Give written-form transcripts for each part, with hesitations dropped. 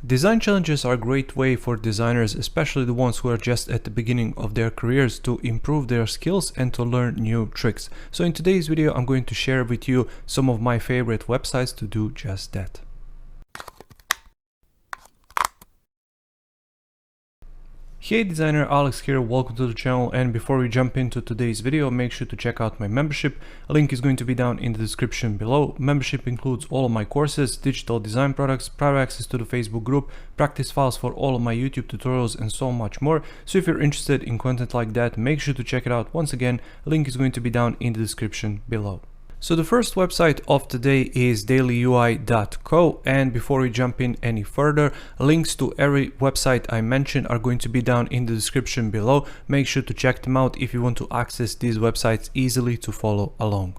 Design challenges are a great way for designers, especially the ones who are just at the beginning of their careers, to improve their skills and to learn new tricks. So in today's video, I'm going to share with you some of my favorite websites to do just that. Hey designer, Alex here, welcome to the channel, and before we jump into today's video, make sure to check out my membership. A link is going to be down in the description below. Membership includes all of my courses, digital design products, private access to the Facebook group, practice files for all of my YouTube tutorials and so much more. So if you're interested in content like that, make sure to check it out. Once again, a link is going to be down in the description below. So the first website of today is dailyui.co, and before we jump in any further, links to every website I mentioned are going to be down in the description below. Make sure to check them out if you want to access these websites easily to follow along.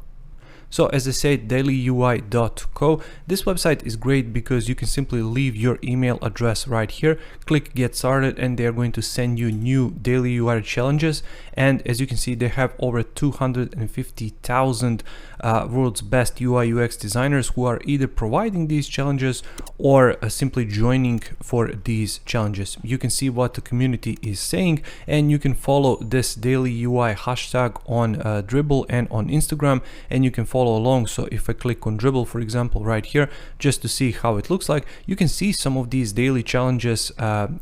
So as I said, dailyui.co, this website is great because you can simply leave your email address right here, click get started, and they are going to send you new daily UI challenges. And as you can see, they have over 250,000 world's best UI UX designers who are either providing these challenges or simply joining for these challenges. You can see what the community is saying, and you can follow this daily UI hashtag on Dribbble and on Instagram, and you can follow along. So if I click on Dribbble, for example, right here, just to see how it looks like, you can see some of these daily challenges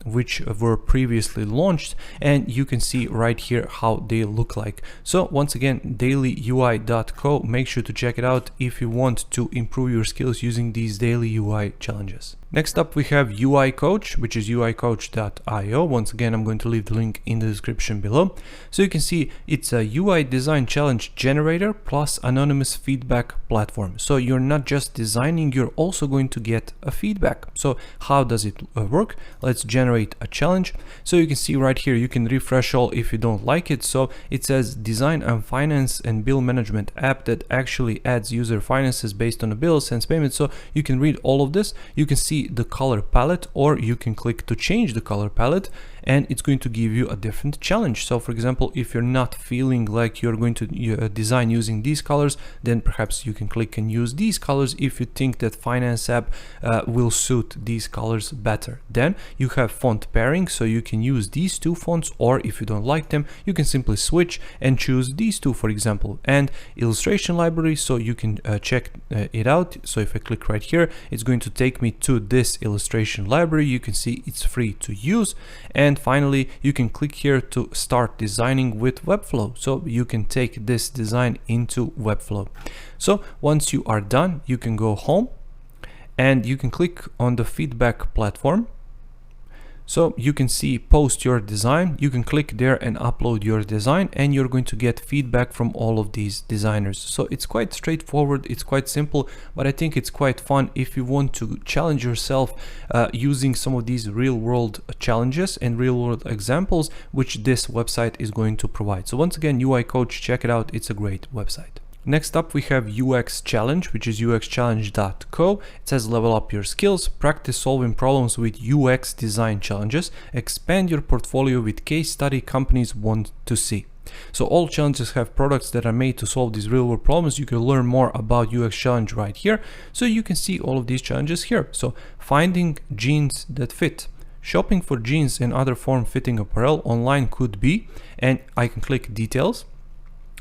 which were previously launched, and you can see right here how they look like. So once again, dailyui.co, make sure to check it out if you want to improve your skills using these daily UI challenges. Next up, we have UI Coach, which is uicoach.io. Once again, I'm going to leave the link in the description below. So you can see it's a UI design challenge generator plus anonymous feedback platform. So you're not just designing, you're also going to get a feedback. So how does it work? Let's generate a challenge. So you can see right here, you can refresh all if you don't like it. So it says design and finance and bill management app that actually adds user finances based on the bill, sends payments. So you can read all of this. You can see the color palette, or you can click to change the color palette, and it's going to give you a different challenge. So for example, if you're not feeling like you're going to design using these colors, then perhaps you can click and use these colors. If you think that finance app will suit these colors better, then you have font pairing, so you can use these two fonts, or if you don't like them, you can simply switch and choose these two, for example. And illustration library, so you can check it out. So if I click right here, it's going to take me to this illustration library. You can see it's free to use. And finally, you can click here to start designing with Webflow. So you can take this design into Webflow. So once you are done, you can go home and you can click on the feedback platform. So you can see post your design. You can click there and upload your design, and you're going to get feedback from all of these designers. So it's quite straightforward, it's quite simple, but I think it's quite fun if you want to challenge yourself using some of these real world challenges and real world examples which this website is going to provide. So once again, UI Coach, check it out, it's a great website. Next up, we have UX Challenge, which is uxchallenge.co. It says level up your skills, practice solving problems with UX design challenges, expand your portfolio with case study companies want to see. So all challenges have products that are made to solve these real world problems. You can learn more about UX Challenge right here. So you can see all of these challenges here. So finding jeans that fit. Shopping for jeans and other form-fitting apparel online could be, and I can click details,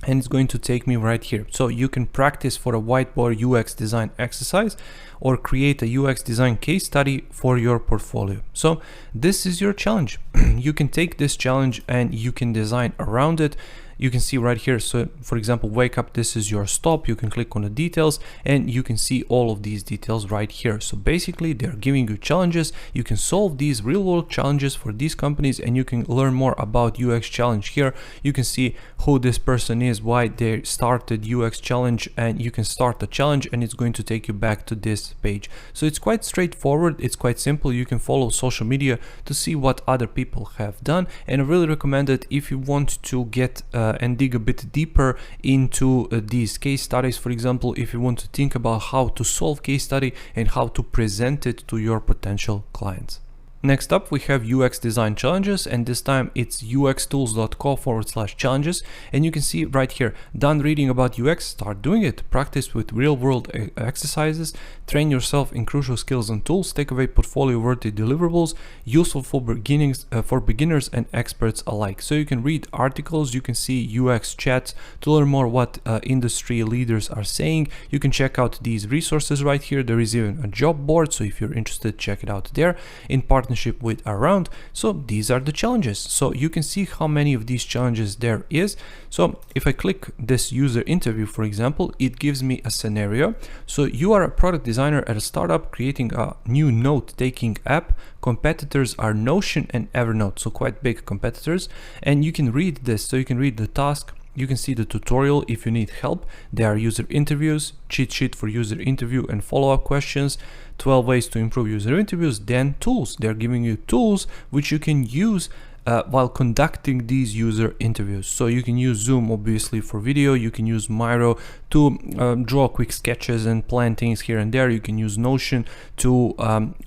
and it's going to take me right here. So you can practice for a whiteboard UX design exercise or create a UX design case study for your portfolio. So this is your challenge. You can take this challenge and you can design around it. You can see right here, so for example, wake up, this is your stop. You can click on the details and you can see all of these details right here. So basically they're giving you challenges. You can solve these real world challenges for these companies, and you can learn more about UX Challenge here. You can see who this person is, why they started UX Challenge, and you can start the challenge and it's going to take you back to this page. So it's quite straightforward, it's quite simple. You can follow social media to see what other people have done, and I really recommend it if you want to get and dig a bit deeper into these case studies. For example, if you want to think about how to solve case study and how to present it to your potential clients. Next up, we have UX design challenges, and this time it's uxtools.co/challenges. And you can see right here, done reading about UX, start doing it. Practice with real world exercises, train yourself in crucial skills and tools, take away portfolio worthy deliverables, useful for beginners and experts alike. So you can read articles, you can see UX chats to learn more what industry leaders are saying. You can check out these resources right here. There is even a job board, so if you're interested, check it out there in partnership with Around. So these are the challenges. So you can see how many of these challenges there is. So if I click this user interview, for example, it gives me a scenario. So you are a product designer at a startup creating a new note-taking app. Competitors are Notion and Evernote, so quite big competitors. And you can read this. So you can read the task. You can see the tutorial if you need help. There are user interviews, cheat sheet for user interview and follow-up questions, 12 ways to improve user interviews, then tools. They're giving you tools which you can use while conducting these user interviews. So you can use Zoom obviously for video, you can use Miro to draw quick sketches and plan things here and there. You can use Notion to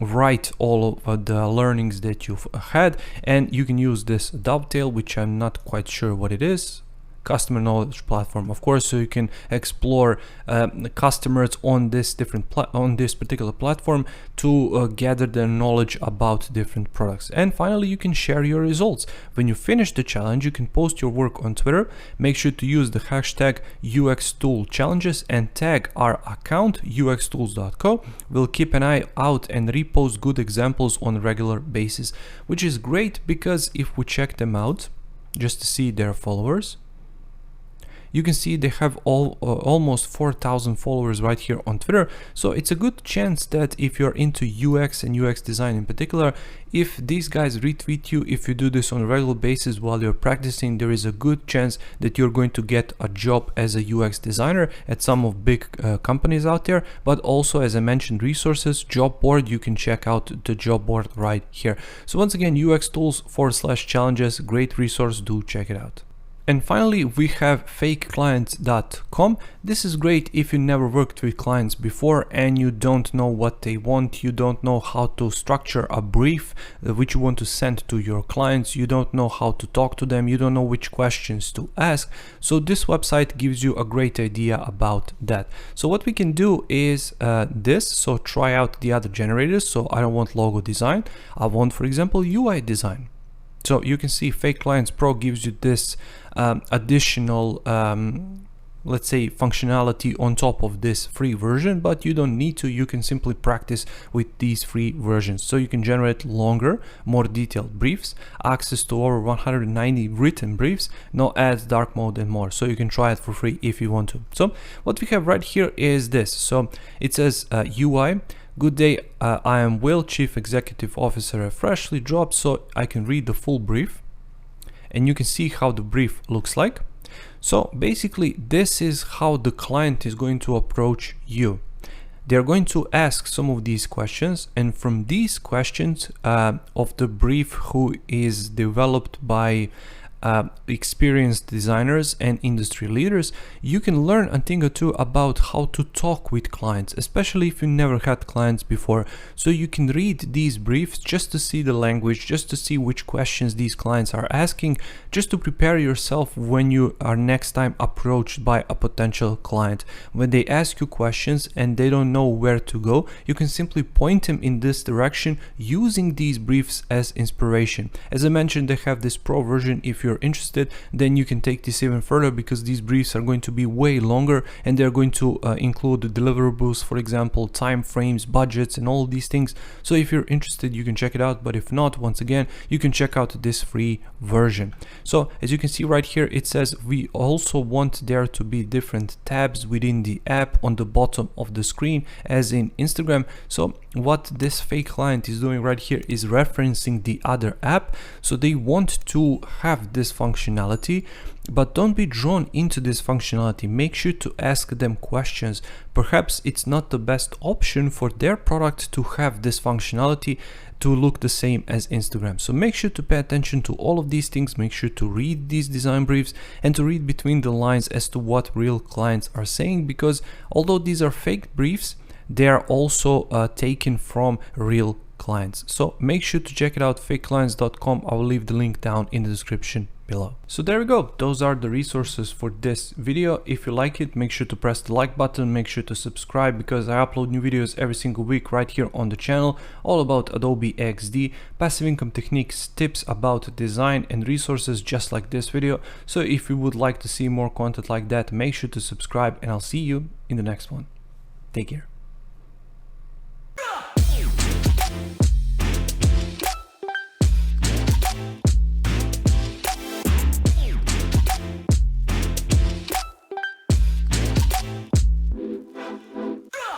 write all of the learnings that you've had, and you can use this Dovetail, which I'm not quite sure what it is. Customer knowledge platform, of course, so you can explore customers on this particular platform to gather their knowledge about different products. And finally, you can share your results. When you finish the challenge, you can post your work on Twitter. Make sure to use the hashtag UXToolChallenges and tag our account uxtools.co. We'll keep an eye out and repost good examples on a regular basis, which is great because if we check them out just to see their followers, you can see they have almost 4,000 followers right here on Twitter. So it's a good chance that if you're into UX and UX design in particular, if these guys retweet you, if you do this on a regular basis while you're practicing, there is a good chance that you're going to get a job as a UX designer at some of big companies out there. But also, as I mentioned, resources, job board, you can check out the job board right here. So once again, uxtools/challenges, great resource, do check it out. And finally, we have fakeclients.com. This is great if you never worked with clients before and you don't know what they want, you don't know how to structure a brief which you want to send to your clients, you don't know how to talk to them, you don't know which questions to ask. So this website gives you a great idea about that. So what we can do is this, so try out the other generators. So I don't want logo design, I want, for example, UI design. So you can see Fake Clients Pro gives you this additional, let's say, functionality on top of this free version, but you don't need to. You can simply practice with these free versions. So you can generate longer, more detailed briefs, access to over 190 written briefs, no ads, dark mode and more. So you can try it for free if you want to. So what we have right here is this. So it says UI. Good day, I am Will, Chief Executive Officer at Freshly Dropped. So I can read the full brief and you can see how the brief looks like. So basically, this is how the client is going to approach you. They're going to ask some of these questions, and from these questions of the brief, who is developed by experienced designers and industry leaders, you can learn a thing or two about how to talk with clients, especially if you never had clients before. So you can read these briefs just to see the language, just to see which questions these clients are asking, just to prepare yourself when you are next time approached by a potential client. When they ask you questions and they don't know where to go, you can simply point them in this direction using these briefs as inspiration. As I mentioned, they have this pro version. If you're interested, then you can take this even further, because these briefs are going to be way longer and they're going to include the deliverables, for example, time frames, budgets, and all of these things. So if you're interested, you can check it out, but if not, once again, you can check out this free version. So as you can see right here, it says we also want there to be different tabs within the app on the bottom of the screen as in Instagram. So what this fake client is doing right here is referencing the other app. So they want to have this functionality, but don't be drawn into this functionality. Make sure to ask them questions. Perhaps it's not the best option for their product to have this functionality to look the same as Instagram. So make sure to pay attention to all of these things. Make sure to read these design briefs and to read between the lines as to what real clients are saying, because although these are fake briefs, they are also taken from real clients. So make sure to check it out, fakeclients.com. I will leave the link down in the description below. So there we go. Those are the resources for this video. If you like it, make sure to press the like button, make sure to subscribe, because I upload new videos every single week right here on the channel, all about Adobe XD, passive income techniques, tips about design, and resources just like this video. So if you would like to see more content like that, make sure to subscribe, and I'll see you in the next one. Take care.